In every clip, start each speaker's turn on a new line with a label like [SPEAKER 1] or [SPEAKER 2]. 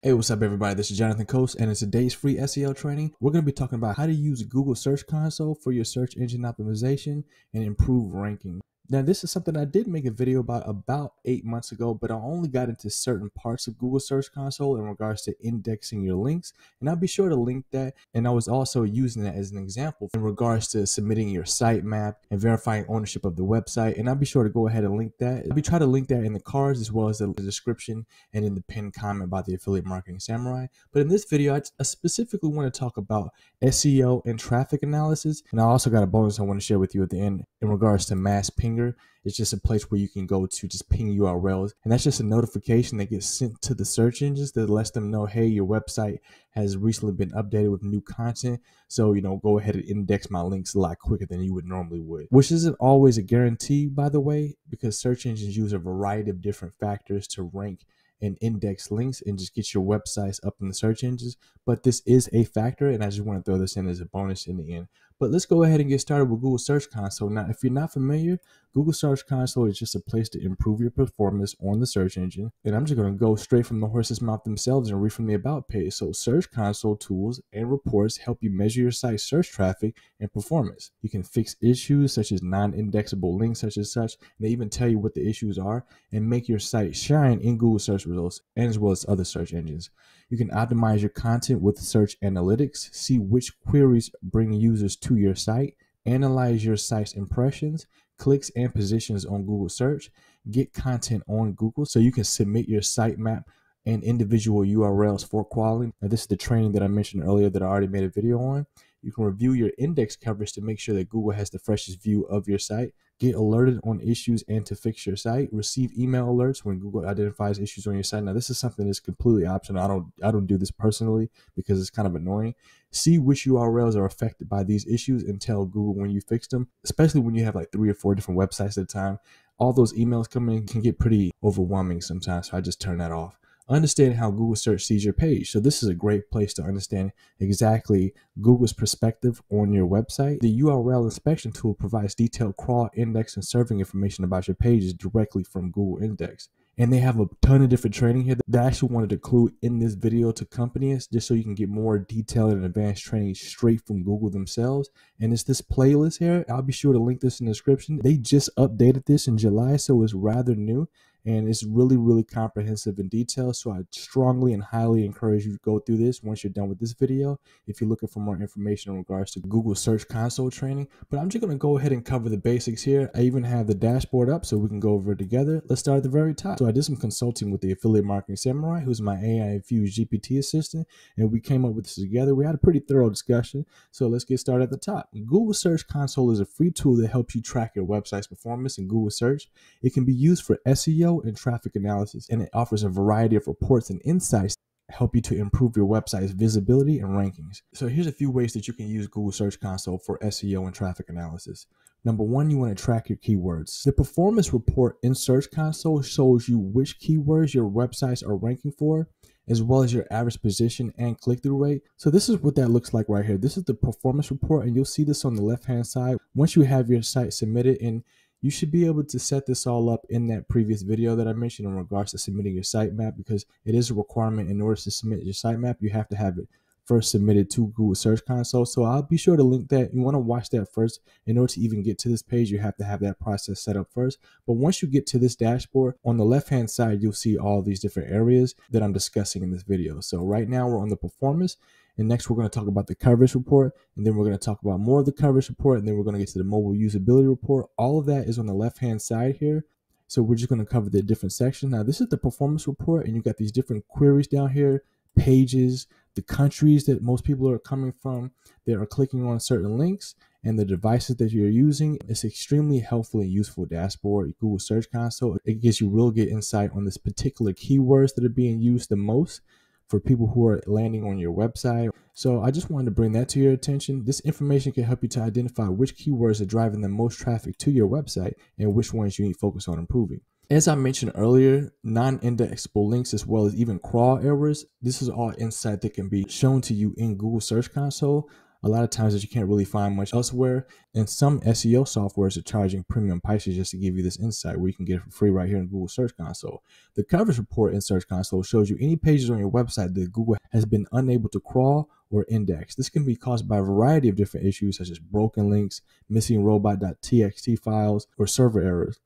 [SPEAKER 1] Hey, what's up everybody? This is Jonathan Coast, and in today's free SEO training, we're going to be talking about how to use Google Search Console for your search engine optimization and improve ranking. Now, this is something I did make a video about 8 months ago, but I only got into certain parts of Google Search Console in regards to indexing your links, and I'll be sure to link that. And I was also using that as an example in regards to submitting your sitemap and verifying ownership of the website, and I'll be sure to go ahead and link that. I'll be trying to link that in the cards as well as the description and in the pinned comment about the Affiliate Marketing Samurai. But in this video, I specifically want to talk about SEO and traffic analysis, and I also got a bonus I want to share with you at the end in regards to Mass Pinger. It's just a place where you can go to just ping URLs, and that's just a notification that gets sent to the search engines that lets them know, hey, your website has recently been updated with new content, so go ahead and index my links a lot quicker than you would normally would, which isn't always a guarantee, by the way, because search engines use a variety of different factors to rank and index links and just get your websites up in the search engines. But this is a factor, and I just want to throw this in as a bonus in the end. But let's go ahead and get started with Google Search Console. Now, if you're not familiar, Google Search Console is just a place to improve your performance on the search engine. And I'm just going to go straight from the horse's mouth themselves and read from the About page. So Search Console tools and reports help you measure your site's search traffic and performance. You can fix issues such as non-indexable links such as such. And they even tell you what the issues are and make your site shine in Google search results and as well as other search engines. You can optimize your content with search analytics, see which queries bring users to your site, analyze your site's impressions, clicks, and positions on Google search, get content on Google so you can submit your sitemap and individual URLs for quality. Now, this is the training that I mentioned earlier that I already made a video on. You can review your index coverage to make sure that Google has the freshest view of your site, get alerted on issues and to fix your site, receive email alerts when Google identifies issues on your site. Now, this is something that's completely optional. I don't do this personally because it's kind of annoying. See which URLs are affected by these issues and tell Google when you fix them, especially when you have like 3 or 4 different websites at a time. All those emails coming in can get pretty overwhelming sometimes, so I just turn that off. Understand how Google search sees your page. So this is a great place to understand exactly Google's perspective on your website. The URL inspection tool provides detailed crawl, index, and serving information about your pages directly from Google Index. And they have a ton of different training here that I actually wanted to include in this video to accompany us, just so you can get more detailed and advanced training straight from Google themselves. And it's this playlist here. I'll be sure to link this in the description. They just updated this in July, so it's rather new. And it's really, really comprehensive and detailed. So I strongly and highly encourage you to go through this once you're done with this video if you're looking for more information in regards to Google Search Console training. But I'm just going to go ahead and cover the basics here. I even have the dashboard up so we can go over it together. Let's start at the very top. So I did some consulting with the Affiliate Marketing Samurai, who's my AI-infused GPT assistant, and we came up with this together. We had a pretty thorough discussion. So let's get started at the top. Google Search Console is a free tool that helps you track your website's performance in Google Search. It can be used for SEO and traffic analysis, and it offers a variety of reports and insights to help you to improve your website's visibility and rankings. So here's a few ways that you can use Google Search Console for SEO and traffic analysis. Number one, you want to track your keywords. The performance report in Search Console shows you which keywords your websites are ranking for, as well as your average position and click-through rate. So this is what that looks like right here. This is the performance report, and you'll see this on the left-hand side once you have your site submitted. And you should be able to set this all up in that previous video that I mentioned in regards to submitting your sitemap, because it is a requirement in order to submit your sitemap. You have to have it first submitted to Google Search Console. So I'll be sure to link that. You want to watch that first. In order to even get to this page, you have to have that process set up first. But once you get to this dashboard, on the left-hand side, you'll see all these different areas that I'm discussing in this video. So right now we're on the performance. And next, we're going to talk about the coverage report, and then we're going to talk about more of the coverage report, and then we're going to get to the mobile usability report. All of that is on the left-hand side here. So we're just going to cover the different sections. Now, this is the performance report, and you got these different queries down here, pages, the countries that most people are coming from, that are clicking on certain links, and the devices that you're using. It's extremely helpful and useful dashboard, Google Search Console. It gives you real good insight on this particular keywords that are being used the most for people who are landing on your website. So I just wanted to bring that to your attention. This information can help you to identify which keywords are driving the most traffic to your website and which ones you need to focus on improving. As I mentioned earlier, non-indexable links as well as even crawl errors, this is all insight that can be shown to you in Google Search Console. a lot of times that you can't really find much elsewhere. And some SEO softwares are charging premium prices just to give you this insight where you can get it for free right here in Google Search Console. The coverage report in Search Console shows you any pages on your website that Google has been unable to crawl or index. This can be caused by a variety of different issues such as broken links, missing robot.txt files, or server errors.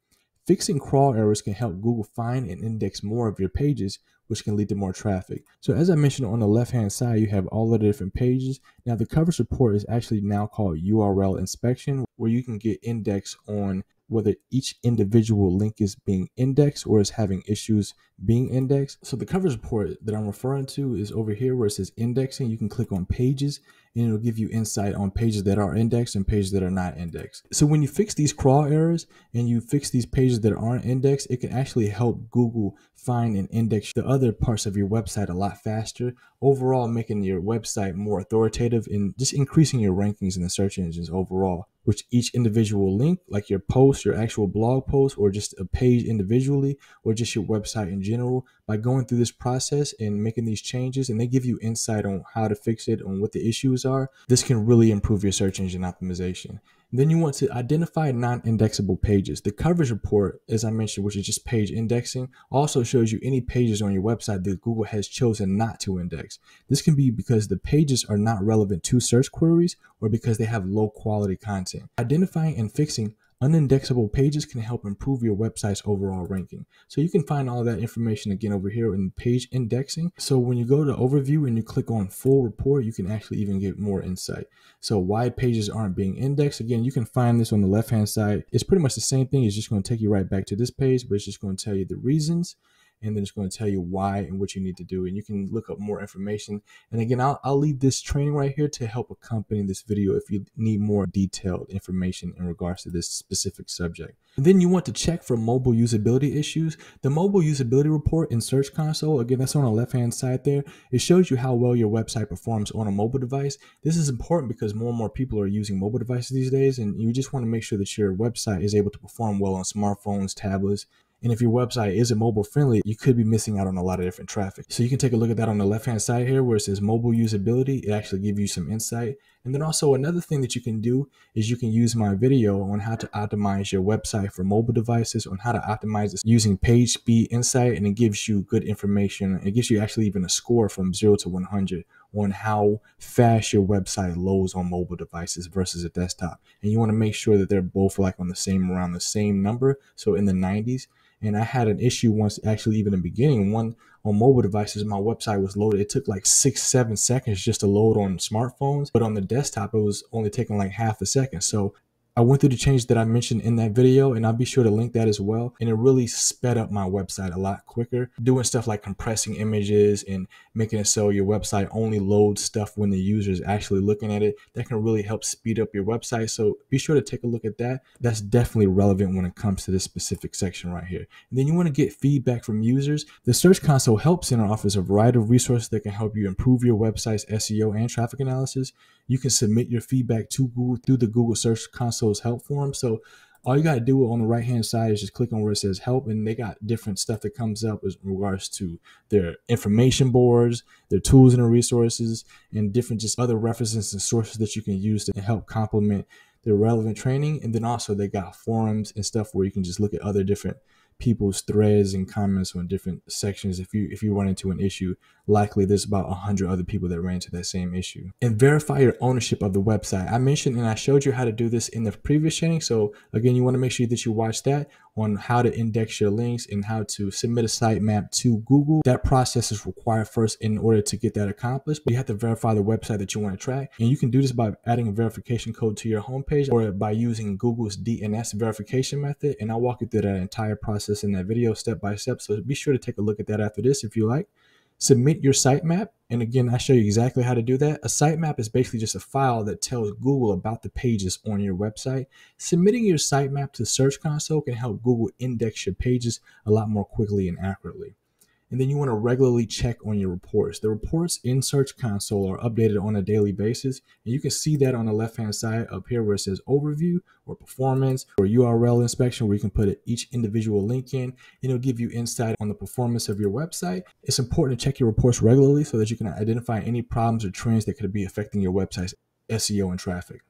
[SPEAKER 1] Fixing crawl errors can help Google find and index more of your pages, which can lead to more traffic. So as I mentioned, on the left-hand side, you have all of the different pages. Now the coverage report is actually now called URL inspection, where you can get index on whether each individual link is being indexed or is having issues being indexed. So the coverage report that I'm referring to is over here where it says indexing. You can click on pages and it'll give you insight on pages that are indexed and pages that are not indexed. So when you fix these crawl errors and you fix these pages that aren't indexed, it can actually help Google find and index the other parts of your website a lot faster, overall making your website more authoritative and just increasing your rankings in the search engines overall, which each individual link, like your post, your actual blog post, or just a page individually, or just your website in general, by going through this process and making these changes, and they give you insight on how to fix it, on what the issues are, this can really improve your search engine optimization. Then you want to identify non-indexable pages. The coverage report, as I mentioned, which is just page indexing, also shows you any pages on your website that Google has chosen not to index. This can be because the pages are not relevant to search queries or because they have low quality content. Identifying and fixing unindexable pages can help improve your website's overall ranking. So you can find all that information again over here in page indexing. So when you go to overview and you click on full report, you can actually even get more insight. So why pages aren't being indexed, again, you can find this on the left hand side. It's pretty much the same thing. It's just going to take you right back to this page, but it's just going to tell you the reasons, and then it's going to tell you why and what you need to do. And you can look up more information. And again, I'll leave this training right here to help accompany this video if you need more detailed information in regards to this specific subject. And then you want to check for mobile usability issues. The mobile usability report in Search Console, again, that's on the left-hand side there. It shows you how well your website performs on a mobile device. This is important because more and more people are using mobile devices these days, and you just want to make sure that your website is able to perform well on smartphones, tablets. And if your website isn't mobile friendly, you could be missing out on a lot of different traffic. So you can take a look at that on the left-hand side here where it says mobile usability. It actually gives you some insight. And then also another thing that you can do is you can use my video on how to optimize your website for mobile devices, on how to optimize this using page speed insight. And it gives you good information. It gives you actually even a score from 0 to 100 on how fast your website loads on mobile devices versus a desktop. And you want to make sure that they're both like on the same, around the same number. So in the 90s. And I had an issue once, actually, even in the beginning, one on mobile devices, my website was loaded. It took like 6-7 seconds just to load on smartphones. But on the desktop, it was only taking like half a second. So I went through the change that I mentioned in that video, and I'll be sure to link that as well. And it really sped up my website a lot quicker, doing stuff like compressing images and making it so your website only loads stuff when the user is actually looking at it. That can really help speed up your website. So be sure to take a look at that. That's definitely relevant when it comes to this specific section right here. And then you want to get feedback from users. The Search Console Help Center offers a variety of resources that can help you improve your website's SEO and traffic analysis. You can submit your feedback to Google through the Google Search Console's help forum. So all you got to do on the right hand side is just click on where it says help, and they got different stuff that comes up in regards to their information boards, their tools and their resources, and different just other references and sources that you can use to help complement their relevant training. And then also they got forums and stuff where you can just look at other different people's threads and comments on different sections. If you run into an issue, likely there's about 100 other people that ran into that same issue. And verify your ownership of the website. I mentioned and I showed you how to do this in the previous training. So again, you want to make sure that you watch that on how to index your links and how to submit a sitemap to Google. That process is required first in order to get that accomplished. But you have to verify the website that you want to track. And you can do this by adding a verification code to your homepage or by using Google's DNS verification method. And I'll walk you through that entire process in that video step by step. So be sure to take a look at that after this if you like. Submit your sitemap. And again, I show you exactly how to do that. A sitemap is basically just a file that tells Google about the pages on your website. Submitting your sitemap to Search Console can help Google index your pages a lot more quickly and accurately. And then you want to regularly check on your reports. The reports in Search Console are updated on a daily basis. And you can see that on the left-hand side up here where it says overview or performance or URL inspection, where you can put each individual link in, and it'll give you insight on the performance of your website. It's important to check your reports regularly so that you can identify any problems or trends that could be affecting your website's SEO and traffic.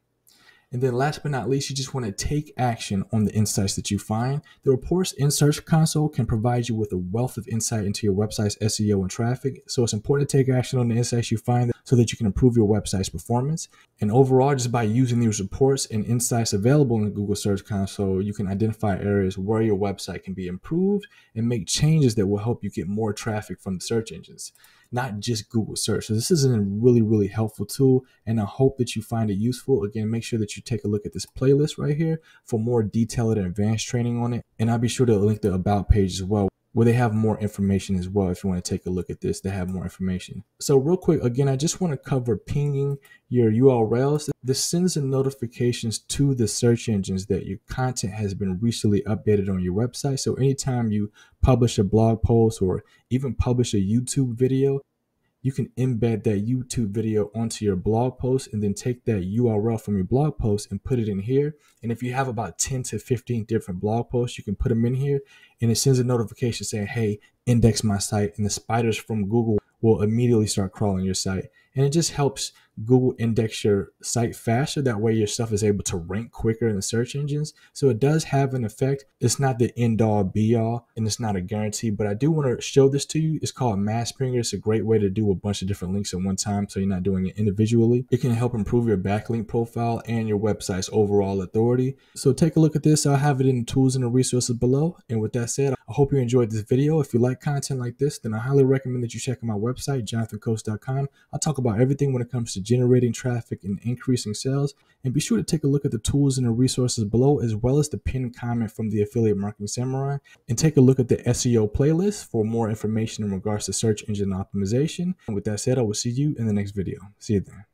[SPEAKER 1] And then last but not least, you just want to take action on the insights that you find. The reports in Search Console can provide you with a wealth of insight into your website's SEO and traffic. So it's important to take action on the insights you find so that you can improve your website's performance. And overall, just by using these reports and insights available in the Google Search Console, you can identify areas where your website can be improved and make changes that will help you get more traffic from the search engines, not just Google search. So this is a really, really helpful tool, and I hope that you find it useful. Again, make sure that you take a look at this playlist right here for more detailed and advanced training on it. And I'll be sure to link the About page as well, where they have more information as well. If you want to take a look at this, they have more information. So real quick, again, I just want to cover pinging your URLs. This sends the notifications to the search engines that your content has been recently updated on your website. So anytime you publish a blog post or even publish a YouTube video, you can embed that YouTube video onto your blog post and then take that URL from your blog post and put it in here. And if you have about 10 to 15 different blog posts, you can put them in here, and it sends a notification saying, hey, index my site, and the spiders from Google will immediately start crawling your site. And it just helps Google index your site faster. That way your stuff is able to rank quicker in the search engines. So it does have an effect. It's not the end all be all, and it's not a guarantee, but I do want to show this to you. It's called Mass Pinger. It's a great way to do a bunch of different links at one time, so you're not doing it individually. It can help improve your backlink profile and your website's overall authority. So take a look at this. I'll have it in the tools and the resources below. And with that said, I hope you enjoyed this video. If you like content like this, then I highly recommend that you check out my website, jonathancoast.com. I'll talk about everything when it comes to generating traffic and increasing sales. And be sure to take a look at the tools and the resources below, as well as the pinned comment from the Affiliate Marketing Samurai. And take a look at the SEO playlist for more information in regards to search engine optimization. And with that said, I will see you in the next video. See you then.